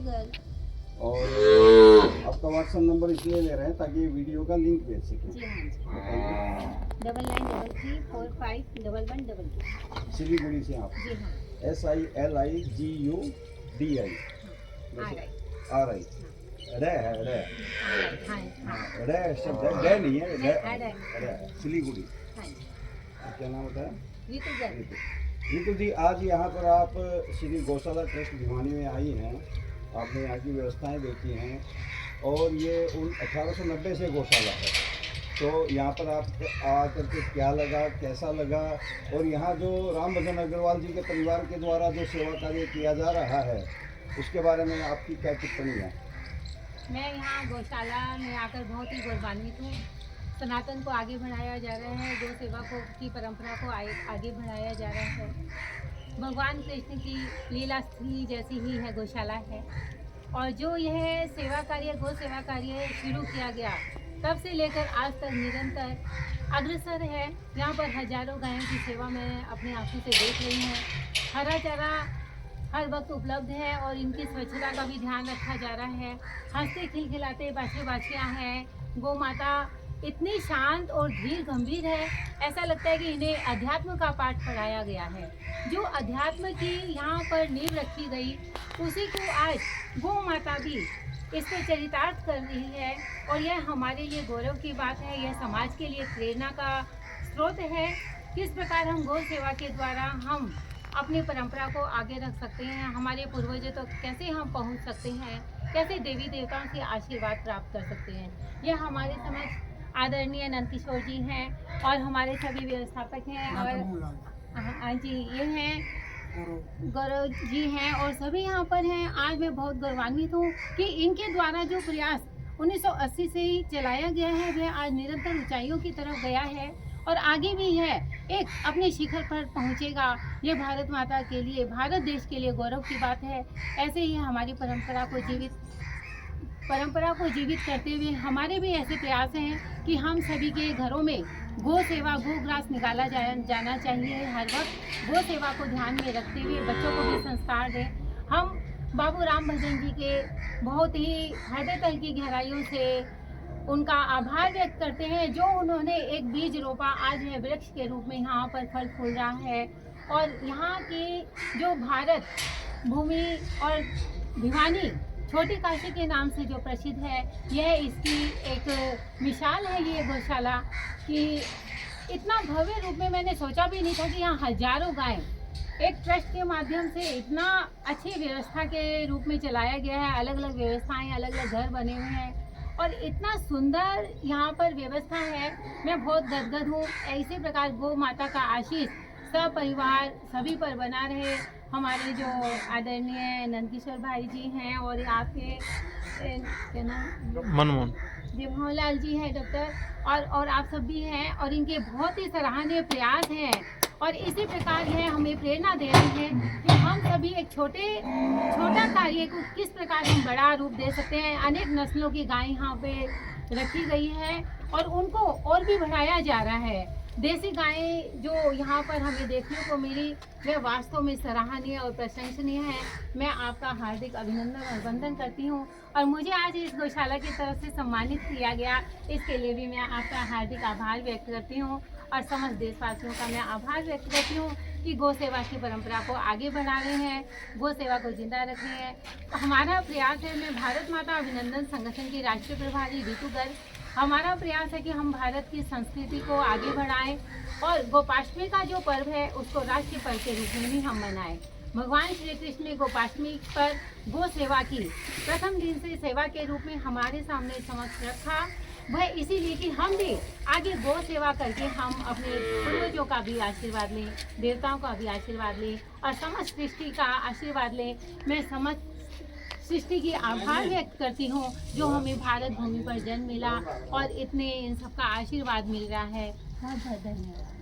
Girl. और आपका WhatsApp number इसलिए ले रहे हैं ताकि वीडियो का लिंक भेज सकें। जी हाँ जी। बताइए। 9933451122। सिलीगुड़ी से आप? जी हाँ। SILIGUDI RI रे है रे। रे शब्द है, डे नहीं है, रे सिलीगुड़ी। क्या नाम होता है? रितु जी, आज यहाँ पर आप श्री गौशाला ट्रस्ट भिवानी में आई हैं, आपने यहाँ की व्यवस्थाएं देखी हैं और ये 1890 से गौशाला है, तो यहाँ पर आप आकर के क्या लगा, कैसा लगा, और यहाँ जो राम भजन अग्रवाल जी के परिवार के द्वारा जो सेवा कार्य किया जा रहा है उसके बारे में आपकी क्या टिप्पणी है? मैं यहाँ गौशाला में आकर बहुत ही गौरवान्वित हूँ। सनातन को आगे बढ़ाया जा रहा है, गौ सेवा को की परंपरा को आगे बढ़ाया जा रहा है। भगवान कृष्ण की लीला स्थली जैसी ही है गौशाला है, और जो यह सेवा कार्य गौ सेवा कार्य शुरू किया गया तब से लेकर आज तक निरंतर अग्रसर है। यहाँ पर हजारों गायों की सेवा मैं अपनी आंखों से देख रही हूँ। हरा चारा हर वक्त उपलब्ध है और इनकी स्वच्छता का भी ध्यान रखा जा रहा है। हंसते खिलखिलाते बच्चे बाछियाँ हैं। गौ माता इतनी शांत और धीर गंभीर है, ऐसा लगता है कि इन्हें अध्यात्म का पाठ पढ़ाया गया है। जो अध्यात्म की यहाँ पर नींव रखी गई उसी को आज गौ माता भी इस पर चरितार्थ कर रही है, और यह हमारे लिए गौरव की बात है। यह समाज के लिए प्रेरणा का स्रोत है। किस प्रकार हम गौ सेवा के द्वारा हम अपनी परंपरा को आगे रख सकते हैं, हमारे पूर्वजों तक कैसे हम पहुंच सकते हैं, कैसे देवी देवताओं से आशीर्वाद प्राप्त कर सकते हैं। यह हमारे समझ आदरणीय नंदकिशोर जी हैं और हमारे सभी व्यवस्थापक हैं, और हाँ जी ये हैं गौरव जी हैं, और सभी यहाँ पर हैं। आज मैं बहुत गौरवान्वित हूँ कि इनके द्वारा जो प्रयास 1980 से ही चलाया गया है वह आज निरंतर ऊंचाइयों की तरफ गया है और आगे भी है, एक अपने शिखर पर पहुँचेगा। ये भारत माता के लिए, भारत देश के लिए गौरव की बात है। ऐसे ही हमारी परंपरा को जीवित करते हुए हमारे भी ऐसे प्रयास हैं कि हम सभी के घरों में गौ सेवा, गोग्रास निकाला जाना चाहिए। हर वक्त गौ सेवा को ध्यान में रखते हुए बच्चों को भी संस्कार दें। हम बाबू राम भजन जी के बहुत ही हृदय तल की गहराइयों से उनका आभार व्यक्त करते हैं। जो उन्होंने एक बीज रोपा, आज वह वृक्ष के रूप में यहाँ पर फल फूल रहा है। और यहाँ की जो भारत भूमि और भिवानी छोटी काशी के नाम से जो प्रसिद्ध है, यह इसकी एक मिसाल है। ये गौशाला कि इतना भव्य रूप में मैंने सोचा भी नहीं था कि यहाँ हजारों गायें एक ट्रस्ट के माध्यम से इतना अच्छी व्यवस्था के रूप में चलाया गया है। अलग अलग व्यवस्थाएं, अलग अलग घर बने हुए हैं और इतना सुंदर यहाँ पर व्यवस्था है। मैं बहुत गदगद हूँ। इसी प्रकार गौ माता का आशीष सब परिवार सभी पर बना रहे। हमारे जो आदरणीय नंदकिशोर भाई जी हैं और आपके क्या नाम, मनमोहन जी मोहनलाल जी हैं डॉक्टर, और आप सब भी हैं, और इनके बहुत ही सराहनीय प्रयास हैं। और इसी प्रकार यह हमें प्रेरणा दे रही है कि हम सभी एक छोटा कार्य को किस प्रकार हम बड़ा रूप दे सकते हैं। अनेक नस्लों की गाय यहाँ पे रखी गई है और उनको और भी बढ़ाया जा रहा है। देसी गायें जो यहाँ पर हमें देखने को मिली वह वास्तव में सराहनीय और प्रशंसनीय है। मैं आपका हार्दिक अभिनंदन और वंदन करती हूँ, और मुझे आज इस गौशाला की तरफ से सम्मानित किया गया, इसके लिए भी मैं आपका हार्दिक आभार व्यक्त करती हूँ। और समस्त देशवासियों का मैं आभार व्यक्त करती हूँ कि गौ सेवा की परंपरा को आगे बढ़ा रहे हैं, गौ सेवा को जिंदा रख रहे हैं। हमारा प्रयास है, मैं भारत माता अभिनंदन संगठन की राष्ट्रीय प्रभारी रितु गर्ग, हमारा प्रयास है कि हम भारत की संस्कृति को आगे बढ़ाएं और गोपाष्टमी का जो पर्व है उसको राष्ट्रीय पर्व के रूप में भी हम मनाएं। भगवान श्री कृष्ण ने गोपाष्टमी पर गौ सेवा की प्रथम दिन से सेवा के रूप में हमारे सामने समक्ष रखा। वह इसीलिए कि हम भी आगे गौ सेवा करके हम अपने पूर्वजों का भी आशीर्वाद लें, देवताओं का भी आशीर्वाद लें और समस्त सृष्टि का आशीर्वाद लें। मैं समस्त सृष्टि की आभार व्यक्त करती हूँ जो हमें भारत भूमि पर जन्म मिला और इतने इन सबका आशीर्वाद मिल रहा है। बहुत बहुत धन्यवाद।